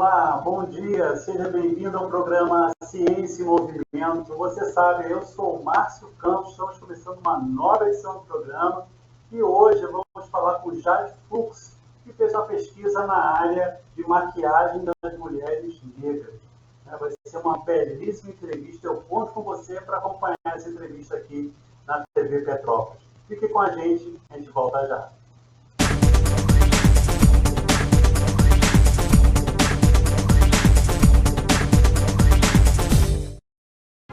Olá, bom dia, seja bem-vindo ao programa Ciência em Movimento. Você sabe, eu sou o Márcio Campos, estamos começando uma nova edição do programa e hoje vamos falar com Jade Fux, que fez uma pesquisa na área de maquiagem das mulheres negras. Vai ser uma belíssima entrevista, eu conto com você para acompanhar essa entrevista aqui na TV Petrópolis. Fique com a gente volta já.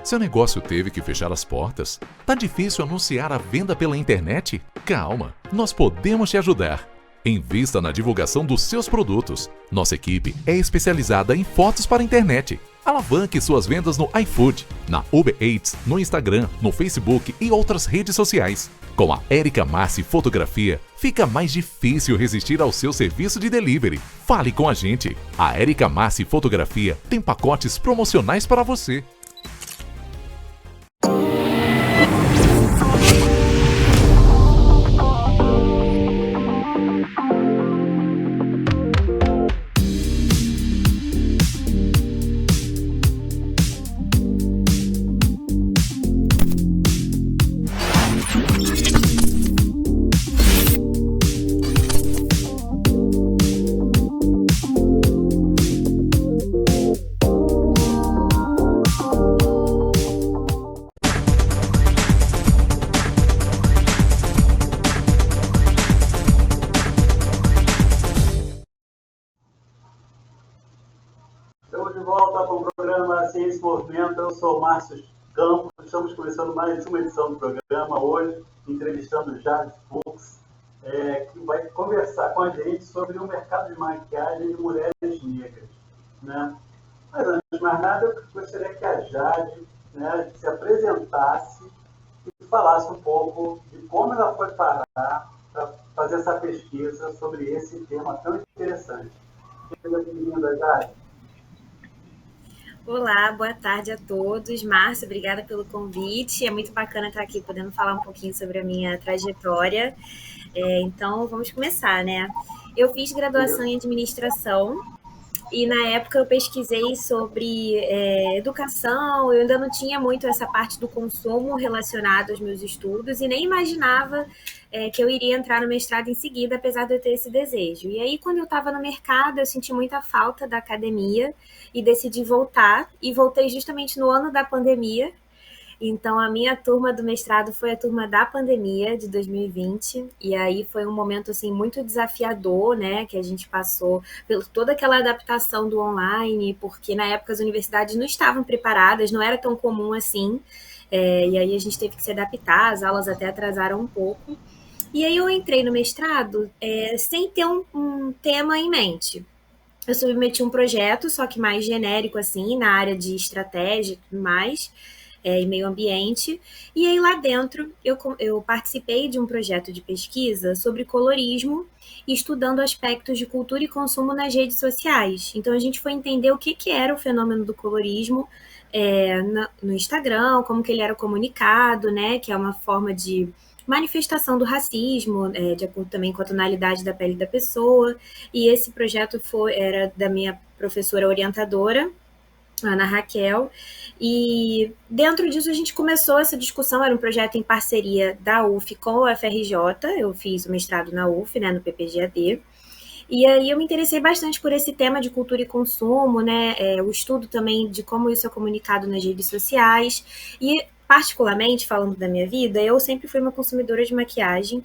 Seu negócio teve que fechar as portas? Tá difícil anunciar a venda pela internet? Calma, nós podemos te ajudar. Invista na divulgação dos seus produtos. Nossa equipe é especializada em fotos para a internet. Alavanque suas vendas no iFood, na Uber Eats, no Instagram, no Facebook e outras redes sociais. Com a Érica Massi Fotografia, fica mais difícil resistir ao seu serviço de delivery. Fale com a gente. A Érica Massi Fotografia tem pacotes promocionais para você. Eu sou o Márcio Campos, estamos começando mais uma edição do programa hoje, entrevistando Jade Fux, que vai conversar com a gente sobre o mercado de maquiagem de mulheres negras. Né? Mas antes de mais nada, eu gostaria que a Jade se apresentasse e falasse um pouco de como ela foi parar para fazer essa pesquisa sobre esse tema tão interessante. Seja bem-vinda, Jade. Olá, boa tarde a todos. Márcio, obrigada pelo convite. É muito bacana estar aqui podendo falar um pouquinho sobre a minha trajetória. Então, vamos começar, né? Eu fiz graduação em administração e, na época, eu pesquisei sobre educação. Eu ainda não tinha muito essa parte do consumo relacionada aos meus estudos e nem imaginava que eu iria entrar no mestrado em seguida, apesar de eu ter esse desejo. E aí, quando eu estava no mercado, eu senti muita falta da academia e decidi voltar, e voltei justamente no ano da pandemia. Então, a minha turma do mestrado foi a turma da pandemia de 2020, e aí foi um momento assim muito desafiador, né, que a gente passou por toda aquela adaptação do online, porque na época as universidades não estavam preparadas, não era tão comum assim, e aí a gente teve que se adaptar, as aulas até atrasaram um pouco. E aí eu entrei no mestrado sem ter um tema em mente. Eu submeti um projeto, só que mais genérico, assim, na área de estratégia e tudo mais, e meio ambiente. E aí lá dentro eu participei de um projeto de pesquisa sobre colorismo, estudando aspectos de cultura e consumo nas redes sociais. Então a gente foi entender o que era o fenômeno do colorismo no Instagram, como que ele era comunicado, né? Que é uma forma de manifestação do racismo, de acordo também com a tonalidade da pele da pessoa. E esse projeto era da minha professora orientadora, Ana Raquel, e dentro disso a gente começou essa discussão. Era um projeto em parceria da UF com a UFRJ, eu fiz o mestrado na UF, né, no PPG-AD, e aí eu me interessei bastante por esse tema de cultura e consumo, né, o estudo também de como isso é comunicado nas redes sociais, e particularmente, falando da minha vida, eu sempre fui uma consumidora de maquiagem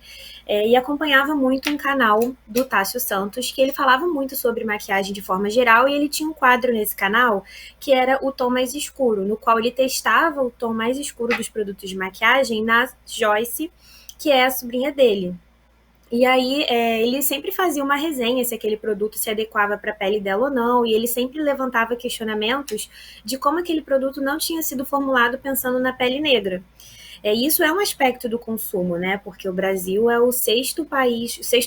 e acompanhava muito um canal do Tássio Santos, que ele falava muito sobre maquiagem de forma geral, e ele tinha um quadro nesse canal que era o tom mais escuro, no qual ele testava o tom mais escuro dos produtos de maquiagem na Joyce, que é a sobrinha dele. E aí ele sempre fazia uma resenha se aquele produto se adequava para a pele dela ou não, e ele sempre levantava questionamentos de como aquele produto não tinha sido formulado pensando na pele negra. Isso é um aspecto do consumo, né? Porque o Brasil é o sexto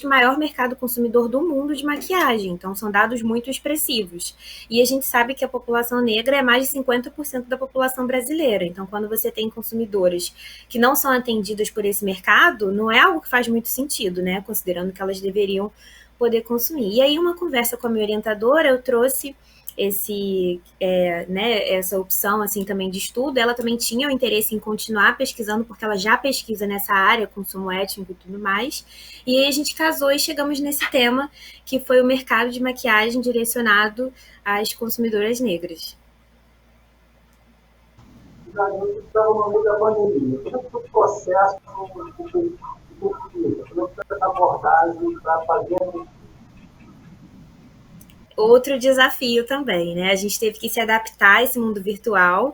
maior mercado consumidor do mundo de maquiagem, então são dados muito expressivos. E a gente sabe que a população negra é mais de 50% da população brasileira, então quando você tem consumidoras que não são atendidas por esse mercado, não é algo que faz muito sentido, né? Considerando que elas deveriam poder consumir. E aí, uma conversa com a minha orientadora, eu trouxe essa opção assim também de estudo. Ela também tinha o interesse em continuar pesquisando, porque ela já pesquisa nessa área, consumo étnico e tudo mais. E aí a gente casou e chegamos nesse tema, que foi o mercado de maquiagem direcionado às consumidoras negras. A gente estava no meio da pandemia. Como é que foi o processo de pesquisa? Como é que foi a abordagem para fazer outro desafio também, né? A gente teve que se adaptar a esse mundo virtual,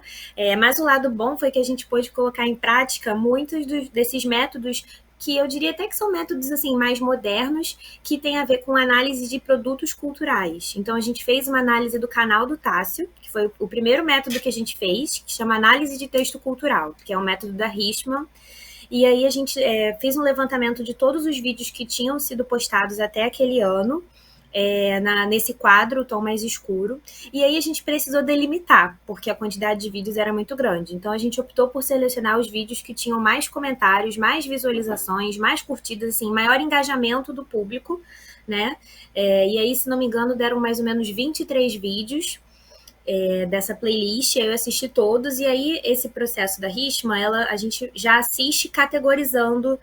mas o lado bom foi que a gente pôde colocar em prática muitos desses métodos que eu diria até que são métodos assim mais modernos, que tem a ver com análise de produtos culturais. Então a gente fez uma análise do canal do Tássio, que foi o primeiro método que a gente fez, que chama análise de texto cultural, que é um método da Richman. E aí a gente fez um levantamento de todos os vídeos que tinham sido postados até aquele ano, nesse quadro, o tom mais escuro. E aí a gente precisou delimitar, porque a quantidade de vídeos era muito grande. Então a gente optou por selecionar os vídeos que tinham mais comentários, mais visualizações, mais curtidas, assim, maior engajamento do público, né? E aí, se não me engano, deram mais ou menos 23 vídeos dessa playlist. Eu assisti todos, e aí esse processo da Richman, a gente já assiste categorizando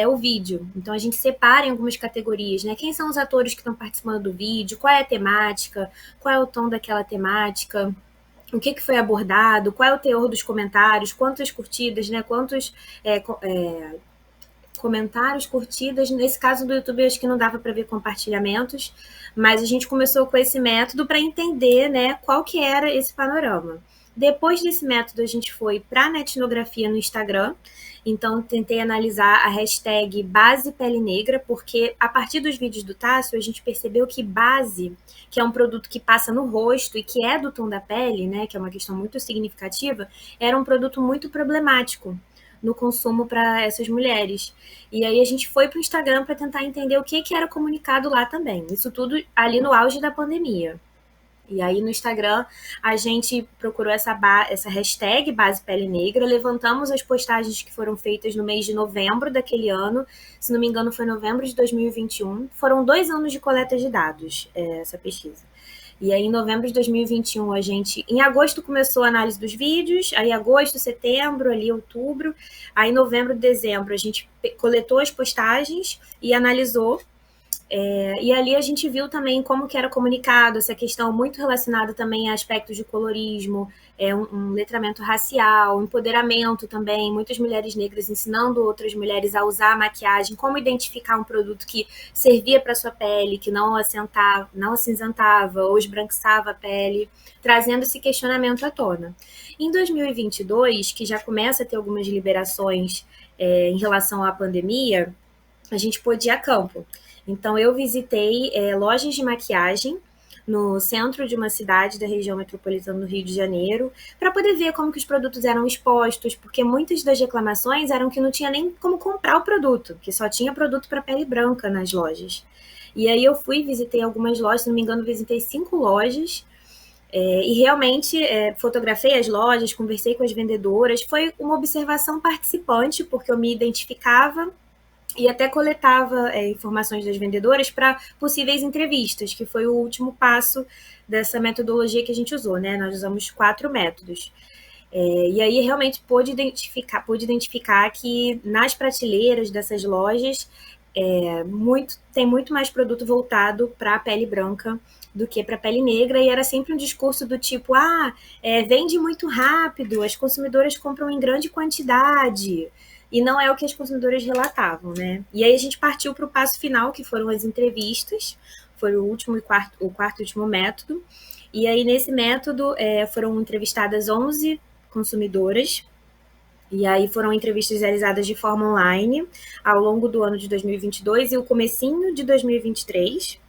o vídeo. Então a gente separa em algumas categorias, né? Quem são os atores que estão participando do vídeo, qual é a temática, qual é o tom daquela temática, o que foi abordado, qual é o teor dos comentários, quantas curtidas, né? Quantos comentários, curtidas. Nesse caso do YouTube, acho que não dava para ver compartilhamentos, mas a gente começou com esse método para entender, né, qual que era esse panorama. Depois desse método, a gente foi para a etnografia no Instagram. Então, tentei analisar a hashtag base pele negra, porque a partir dos vídeos do Tássio, a gente percebeu que base, que é um produto que passa no rosto e que é do tom da pele, né, que é uma questão muito significativa, era um produto muito problemático no consumo para essas mulheres. E aí a gente foi para o Instagram para tentar entender o que era comunicado lá também. Isso tudo ali no auge da pandemia. E aí no Instagram a gente procurou essa hashtag base pele negra, levantamos as postagens que foram feitas no mês de novembro daquele ano, se não me engano foi novembro de 2021. Foram 2 anos de coleta de dados, essa pesquisa. E aí, em novembro de 2021, a gente... Em agosto começou a análise dos vídeos, aí agosto, setembro, ali outubro. Aí, novembro, dezembro, a gente coletou as postagens e analisou. E ali a gente viu também como que era comunicado, essa questão muito relacionada também a aspectos de colorismo, um letramento racial, empoderamento também, muitas mulheres negras ensinando outras mulheres a usar a maquiagem, como identificar um produto que servia para sua pele, que não acinzentava ou esbranquiçava a pele, trazendo esse questionamento à tona. Em 2022, que já começa a ter algumas liberações em relação à pandemia, a gente pôde ir a campo. Então, eu visitei lojas de maquiagem no centro de uma cidade da região metropolitana do Rio de Janeiro, para poder ver como que os produtos eram expostos, porque muitas das reclamações eram que não tinha nem como comprar o produto, que só tinha produto para pele branca nas lojas. E aí eu visitei algumas lojas, se não me engano, visitei 5 lojas, e realmente fotografei as lojas, conversei com as vendedoras. Foi uma observação participante, porque eu me identificava e até coletava informações das vendedoras para possíveis entrevistas, que foi o último passo dessa metodologia que a gente usou, né? Nós usamos 4 métodos. E aí realmente pude identificar que nas prateleiras dessas lojas tem muito mais produto voltado para a pele branca do que para a pele negra, e era sempre um discurso do tipo, vende muito rápido, as consumidoras compram em grande quantidade. E não é o que as consumidoras relatavam, né? E aí a gente partiu para o passo final, que foram as entrevistas, foi o quarto e último método. E aí nesse método foram entrevistadas 11 consumidoras, e aí foram entrevistas realizadas de forma online ao longo do ano de 2022 e o comecinho de 2023.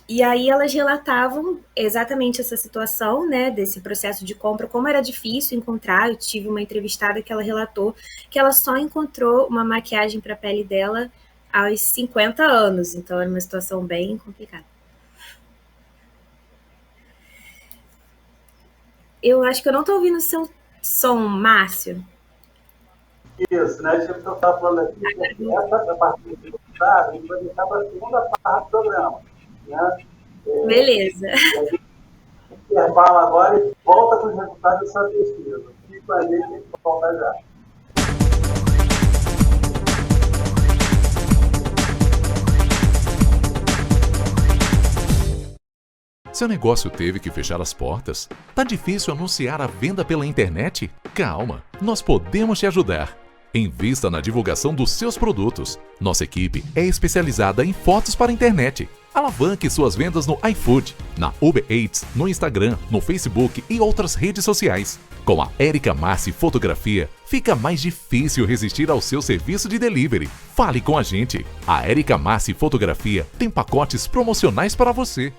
E aí elas relatavam exatamente essa situação, né, desse processo de compra, como era difícil encontrar. Eu tive uma entrevistada que ela relatou que ela só encontrou uma maquiagem para a pele dela aos 50 anos, então era uma situação bem complicada. Eu acho que eu não estou ouvindo o seu som, Márcio. Isso, né? A gente estava falando aqui, essa parte conversar, a gente vai deixar para a segunda parte do programa. Né? Beleza. A gente intervala agora e volta com os resultados da sua pesquisa. Fique com a gente volta já. Seu negócio teve que fechar as portas? Tá difícil anunciar a venda pela internet? Calma, nós podemos te ajudar. Invista na divulgação dos seus produtos. Nossa equipe é especializada em fotos para a internet. Alavanque suas vendas no iFood, na Uber Eats, no Instagram, no Facebook e outras redes sociais. Com a Érica Massi Fotografia, fica mais difícil resistir ao seu serviço de delivery. Fale com a gente. A Érica Massi Fotografia tem pacotes promocionais para você.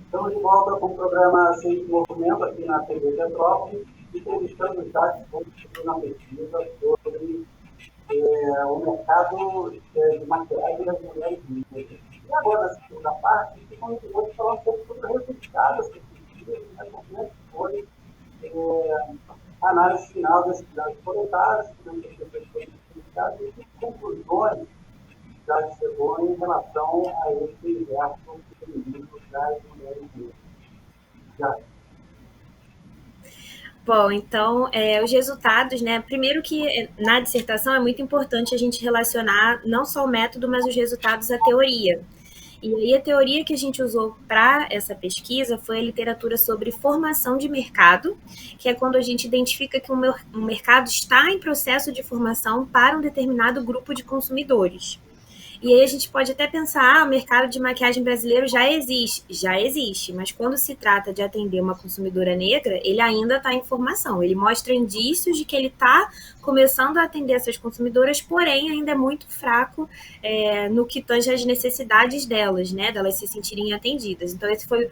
Estamos de volta com o programa Ciência e Movimento aqui na TV Petrópolis, entrevistando já que na pesquisa sobre o mercado de maquiagem das mulheres negras. E agora, na segunda parte, vamos falar um pouco sobre o resultado dessa pesquisa, né? Como foi a análise final das dados coletados, e que conclusões já chegou em relação a esse universo feminino das mulheres negras. Já. Bom, então, os resultados, né? Primeiro que na dissertação é muito importante a gente relacionar não só o método, mas os resultados à teoria. E aí a teoria que a gente usou para essa pesquisa foi a literatura sobre formação de mercado, que é quando a gente identifica que um mercado está em processo de formação para um determinado grupo de consumidores. E aí a gente pode até pensar, o mercado de maquiagem brasileiro já existe, mas quando se trata de atender uma consumidora negra, ele ainda está em formação, ele mostra indícios de que ele está começando a atender essas consumidoras, porém ainda é muito fraco no que tange às necessidades delas, né, delas se sentirem atendidas. Então essa foi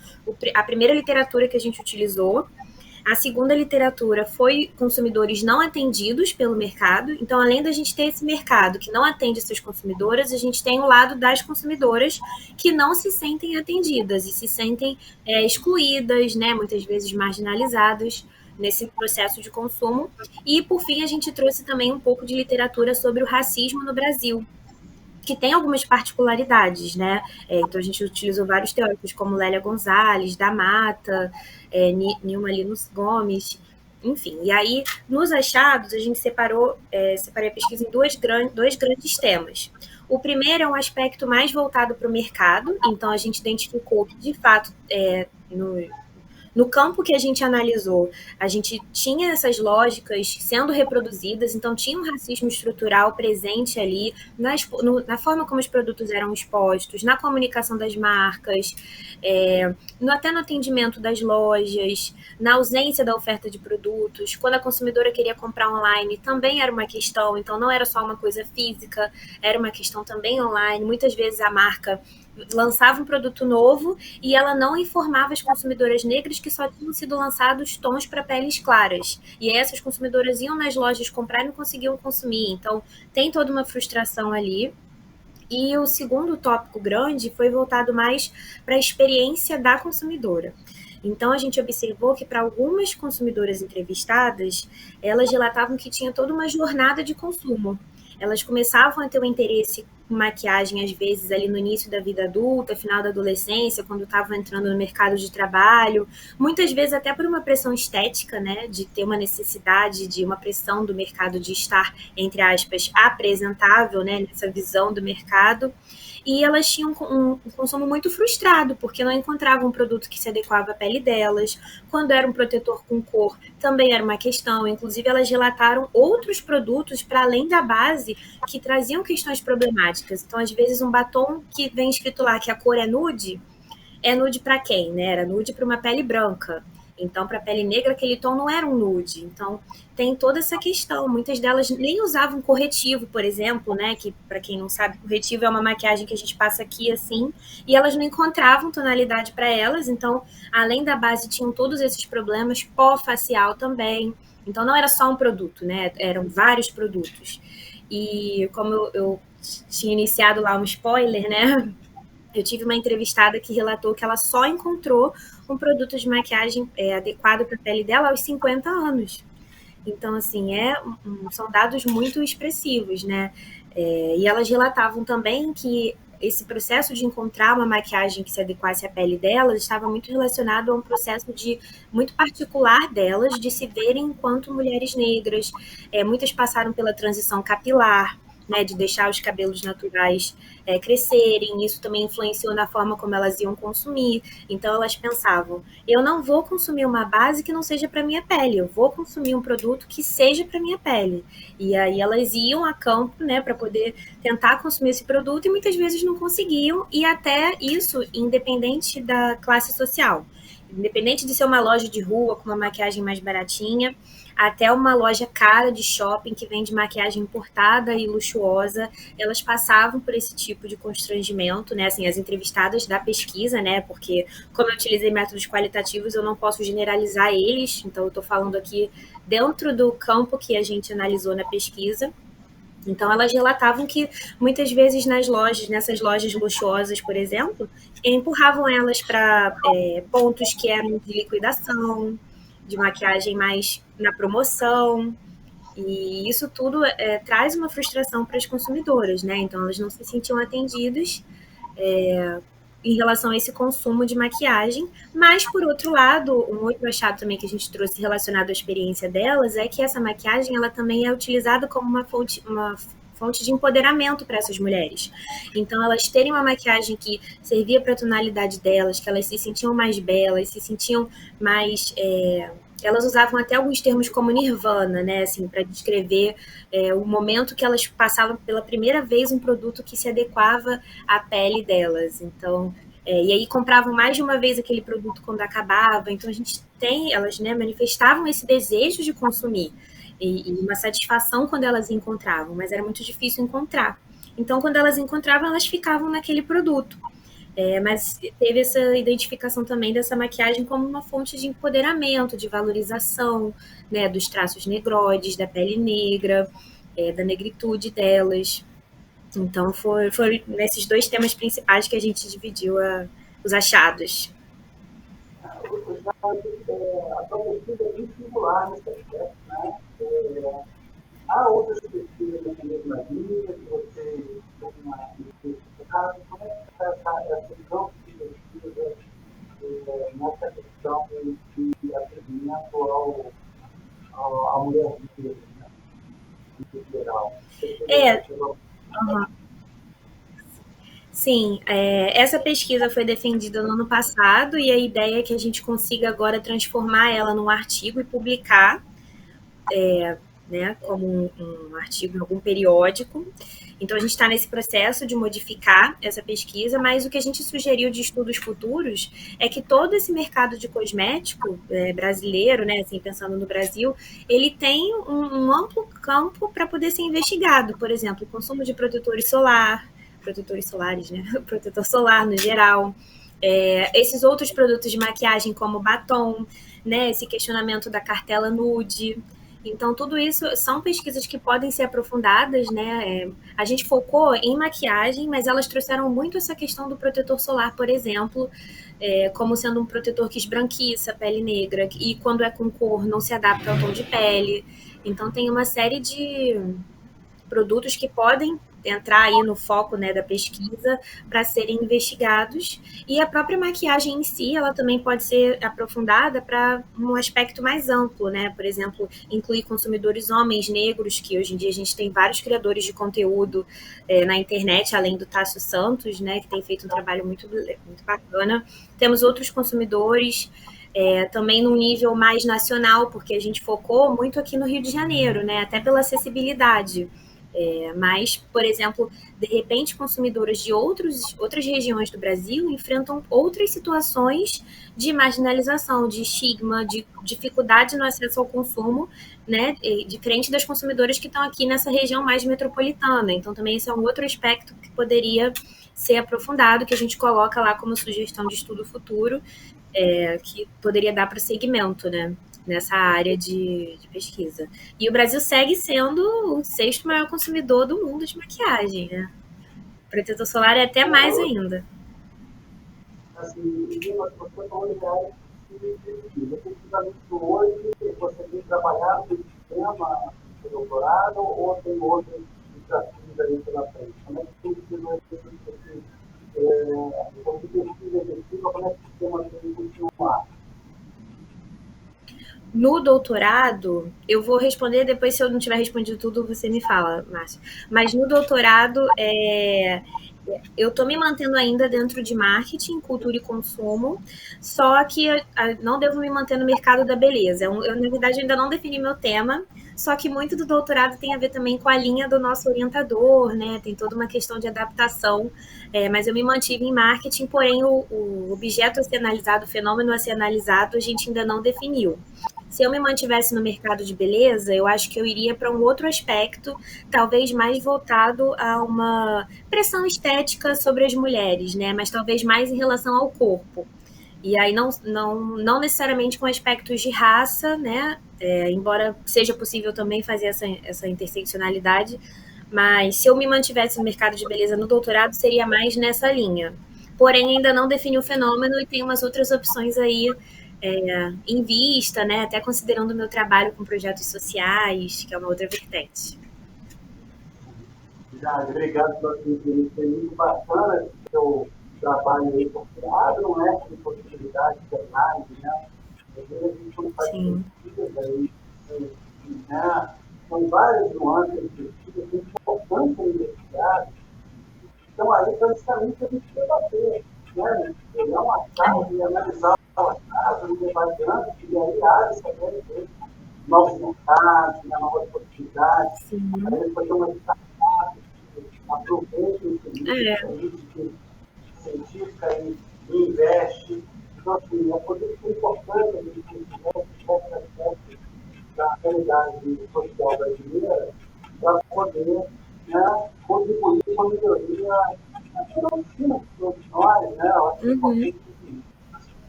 a primeira literatura que a gente utilizou. A segunda literatura foi consumidores não atendidos pelo mercado. Então, além da gente ter esse mercado que não atende suas consumidoras, a gente tem o lado das consumidoras que não se sentem atendidas e se sentem excluídas, né, muitas vezes marginalizadas nesse processo de consumo. E, por fim, a gente trouxe também um pouco de literatura sobre o racismo no Brasil, que tem algumas particularidades, né? Então, a gente utilizou vários teóricos, como Lélia Gonzalez, da Mata, Nilma Linus Gomes, enfim. E aí, nos achados, a gente separei a pesquisa em dois grandes temas. O primeiro é um aspecto mais voltado para o mercado, então a gente identificou que, de fato, no campo que a gente analisou, a gente tinha essas lógicas sendo reproduzidas, então tinha um racismo estrutural presente ali, na forma como os produtos eram expostos, na comunicação das marcas, até no atendimento das lojas, na ausência da oferta de produtos. Quando a consumidora queria comprar online, também era uma questão, então não era só uma coisa física, era uma questão também online. Muitas vezes a marca lançava um produto novo e ela não informava as consumidoras negras que só tinham sido lançados tons para peles claras. E aí essas consumidoras iam nas lojas comprar e não conseguiam consumir. Então, tem toda uma frustração ali. E o segundo tópico grande foi voltado mais para a experiência da consumidora. Então, a gente observou que para algumas consumidoras entrevistadas, elas relatavam que tinha toda uma jornada de consumo. Elas começavam a ter um interesse em maquiagem, às vezes, ali no início da vida adulta, final da adolescência, quando estavam entrando no mercado de trabalho, muitas vezes até por uma pressão estética, né, de ter uma necessidade, de uma pressão do mercado de estar, entre aspas, apresentável, né, nessa visão do mercado. E elas tinham um consumo muito frustrado, porque não encontravam um produto que se adequava à pele delas. Quando era um protetor com cor, também era uma questão. Inclusive, elas relataram outros produtos, para além da base, que traziam questões problemáticas. Então, às vezes, um batom que vem escrito lá que a cor é nude, é nude para quem, né? Era nude para uma pele branca. Então, para a pele negra, aquele tom não era um nude. Então, tem toda essa questão. Muitas delas nem usavam corretivo, por exemplo, né? Que, para quem não sabe, corretivo é uma maquiagem que a gente passa aqui assim, e elas não encontravam tonalidade para elas. Então, além da base, tinham todos esses problemas, pó facial também. Então, não era só um produto, né? Eram vários produtos. E como eu tinha iniciado lá um spoiler, né? Eu tive uma entrevistada que relatou que ela só encontrou um produto de maquiagem adequado para a pele dela aos 50 anos. Então, assim, são dados muito expressivos, né? E elas relatavam também que esse processo de encontrar uma maquiagem que se adequasse à pele delas estava muito relacionado a um processo muito particular delas, de se verem enquanto mulheres negras. Muitas passaram pela transição capilar, né, de deixar os cabelos naturais crescerem. Isso também influenciou na forma como elas iam consumir. Então, elas pensavam, eu não vou consumir uma base que não seja para minha pele, eu vou consumir um produto que seja para minha pele. E aí elas iam a campo, né, para poder tentar consumir esse produto, e muitas vezes não conseguiam, e até isso independente da classe social. Independente de ser uma loja de rua com uma maquiagem mais baratinha, até uma loja cara de shopping que vende maquiagem importada e luxuosa, elas passavam por esse tipo de constrangimento, né? Assim, as entrevistadas da pesquisa, né? Porque como eu utilizei métodos qualitativos, eu não posso generalizar eles, então eu estou falando aqui dentro do campo que a gente analisou na pesquisa. Então, elas relatavam que muitas vezes nessas lojas luxuosas, por exemplo, empurravam elas para pontos que eram de liquidação, de maquiagem mais na promoção, e isso tudo traz uma frustração para as consumidoras, né? Então, elas não se sentiam atendidas em relação a esse consumo de maquiagem, mas, por outro lado, um outro achado também que a gente trouxe relacionado à experiência delas é que essa maquiagem ela também é utilizada como uma fonte de empoderamento para essas mulheres. Então, elas terem uma maquiagem que servia para a tonalidade delas, que elas se sentiam mais belas, se sentiam mais... elas usavam até alguns termos como nirvana, né, assim, para descrever o momento que elas passavam pela primeira vez um produto que se adequava à pele delas. Então, e aí compravam mais de uma vez aquele produto quando acabava. Então, elas, né, manifestavam esse desejo de consumir e uma satisfação quando elas encontravam, mas era muito difícil encontrar. Então, quando elas encontravam, elas ficavam naquele produto. Mas teve essa identificação também dessa maquiagem como uma fonte de empoderamento, de valorização, né, dos traços negroides, da pele negra, da negritude delas. Então, foi nesses dois temas principais que a gente dividiu os achados. A própria pesquisa é bem singular nesse aspecto, né? Há outras pesquisas na mesma linha, que você tem uma pesquisa, como é que está essa campo de pesquisa nessa questão de atendimento à mulher negra, né? Em geral? Sim, essa pesquisa foi defendida no ano passado e a ideia é que a gente consiga agora transformar ela num artigo e publicar, né, como um artigo em algum periódico. Então, a gente está nesse processo de modificar essa pesquisa, mas o que a gente sugeriu de estudos futuros é que todo esse mercado de cosmético brasileiro, né, assim, pensando no Brasil, ele tem um amplo campo para poder ser investigado. Por exemplo, o consumo de protetores solares, né? Protetor solar no geral. Esses outros produtos de maquiagem como batom, né? Esse questionamento da cartela nude. Então, tudo isso são pesquisas que podem ser aprofundadas, né? A gente focou em maquiagem, mas elas trouxeram muito essa questão do protetor solar, por exemplo, como sendo um protetor que esbranquiça a pele negra e quando é com cor não se adapta ao tom de pele. Então, tem uma série de produtos que podem entrar aí no foco, né, da pesquisa para serem investigados, e a própria maquiagem em si, ela também pode ser aprofundada para um aspecto mais amplo, né, por exemplo, incluir consumidores homens negros, que hoje em dia a gente tem vários criadores de conteúdo na internet, além do Tássio Santos, né, que tem feito um trabalho muito, muito bacana. Temos outros consumidores, também num nível mais nacional, porque a gente focou muito aqui no Rio de Janeiro, né, até pela acessibilidade. Mas, por exemplo, de repente, consumidoras de outras regiões do Brasil enfrentam outras situações de marginalização, de estigma, de dificuldade no acesso ao consumo, né, diferente das consumidoras que estão aqui nessa região mais metropolitana. Então, também esse é um outro aspecto que poderia ser aprofundado, que a gente coloca lá como sugestão de estudo futuro, que poderia dar prosseguimento, né, nessa área de pesquisa. E o Brasil segue sendo o 6º maior consumidor do mundo de maquiagem, né? Protetor solar é até mais ainda. Assim, você falou de área de pesquisa. Efetivamente, hoje, você tem trabalhado no sistema de doutorado ou tem outros desafios aí pela frente? Como é que tem sido esse pesquisa efetiva? Como é que o sistema tem que continuar? No doutorado, eu vou responder depois, se eu não tiver respondido tudo, você me fala, Márcio. Mas no doutorado, eu estou me mantendo ainda dentro de marketing, cultura e consumo, só que eu não devo me manter no mercado da beleza. Eu, na verdade, ainda não defini meu tema, só que muito do doutorado tem a ver também com a linha do nosso orientador, né? Tem toda uma questão de adaptação, mas eu me mantive em marketing, porém o objeto a ser analisado, o fenômeno a ser analisado, a gente ainda não definiu. Se eu me mantivesse no mercado de beleza, eu acho que eu iria para um outro aspecto, talvez mais voltado a uma pressão estética sobre as mulheres, né? Mas talvez mais em relação ao corpo. E aí não necessariamente com aspectos de raça, né? Embora seja possível também fazer essa interseccionalidade, mas se eu me mantivesse no mercado de beleza no doutorado, seria mais nessa linha. Porém, ainda não defini o fenômeno e tem umas outras opções aí em vista, né? Até considerando o meu trabalho com projetos sociais, que é uma outra vertente. Já, obrigado pela sua entrevista, é muito bacana esse seu trabalho aí confiado, não é? Com possibilidade de análise, né? Às vezes a gente não faz pesquisa, aí, né? São várias nuances de pesquisa, tem importância investigar. Então, aí, praticamente, a gente debater, né? Pegar uma casa e analisar uma casa, não levar adiante, e aí abre também novos mercados, né? Novas possibilidades. Sim. Aí depois tem uma startup, aproveita o serviço científica e investe. Então, assim, por isso que é importante a gente tivesse esse aspecto da realidade social brasileira para poder, né, contribuir com a melhoria da medicina de todos nós, né? Eu acho que é importante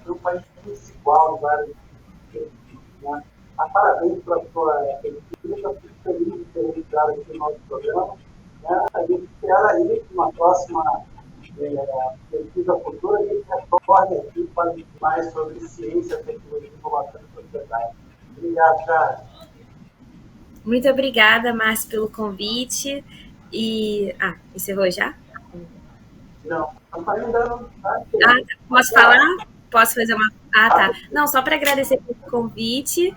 que um país desigual em vários sentidos, né? Parabéns pela sua pesquisa, fico feliz de ter registrado aqui no nosso programa. Né? A gente espera aí que uma próxima pesquisa futura a gente retorne aqui para mais sobre ciência, tecnologia e inovação e sociedade. Obrigado, Charles. Muito obrigada, Márcio, pelo convite. Encerrou já? Não ainda não. Posso falar? Posso fazer uma... tá. Não, só para agradecer pelo convite.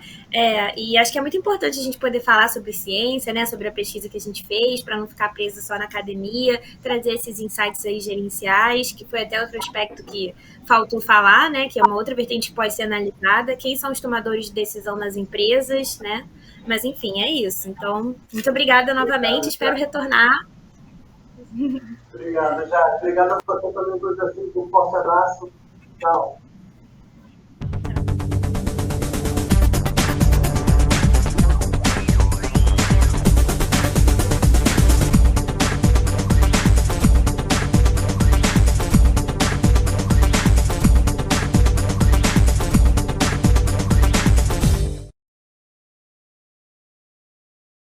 E acho que é muito importante a gente poder falar sobre ciência, né? Sobre a pesquisa que a gente fez, para não ficar preso só na academia, trazer esses insights aí gerenciais, que foi até outro aspecto que faltou falar, né? Que é uma outra vertente que pode ser analisada. Quem são os tomadores de decisão nas empresas, né? Mas, enfim, é isso. Então, muito obrigada novamente. Espero retornar. Obrigado, já. Obrigado a você também por ter sido um forte abraço. Tchau.